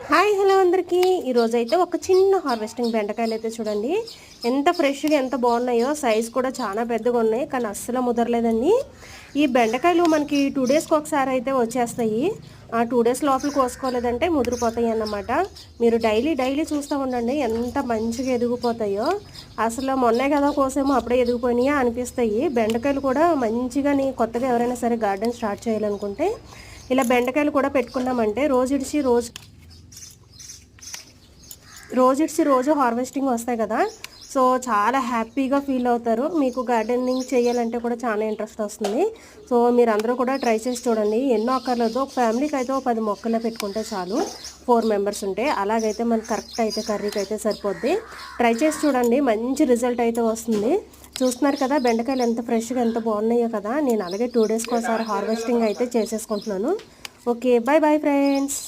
Hi hello అందరికీ ఈరోజు అయితే ఒక చిన్న హార్వెస్టింగ్ బెండకాయలు అయితే చూడండి ఎంత ఫ్రెష్గా ఎంత బాగున్నాయో. సైజ్ కూడా చాలా పెద్దగా ఉన్నాయి కానీ అస్సలు ముదరలేదండి. ఈ బెండకాయలు మనకి 2 డేస్కి ఒకసారి అయితే వచ్చేస్తాయి. ఆ 2 డేస్ లోపల కోసుకోలేదంటే ముదిరిపోతాయి అన్నమాట. మీరు డైలీ చూస్తూ ఉండండి ఎంత మంచిగా ఎదిగిపోతాయో. అసలు మొన్నే కదా కోసేమో అప్పుడే ఎదిగిపోయినాయా అనిపిస్తాయి. బెండకాయలు కూడా మంచిగా కొత్తగా ఎవరైనా సరే గార్డెన్ స్టార్ట్ చేయాలనుకుంటే ఇలా బెండకాయలు కూడా పెట్టుకున్నామంటే రోజు హార్వెస్టింగ్ వస్తాయి కదా. సో చాలా హ్యాపీగా ఫీల్ అవుతారు. మీకు గార్డెనింగ్ చేయాలంటే కూడా చాలా ఇంట్రెస్ట్ వస్తుంది. సో మీరు అందరూ కూడా ట్రై చేసి చూడండి. ఎన్నో అక్కర్లేదు, ఒక ఫ్యామిలీకి అయితే 10 మొక్కలు పెట్టుకుంటే చాలు. 4 మెంబర్స్ ఉంటే అలాగైతే మనకు కరెక్ట్ అయితే కర్రీకి అయితే సరిపోద్ది. ట్రై చేసి చూడండి, మంచి రిజల్ట్ అయితే వస్తుంది. చూస్తున్నారు కదా బెండకాయలు ఎంత ఫ్రెష్గా ఎంత బాగున్నాయో కదా. నేను అలాగే 2 డేస్కి ఒకసారి హార్వెస్టింగ్ అయితే చేసేసుకుంటున్నాను. Okay, bye friends.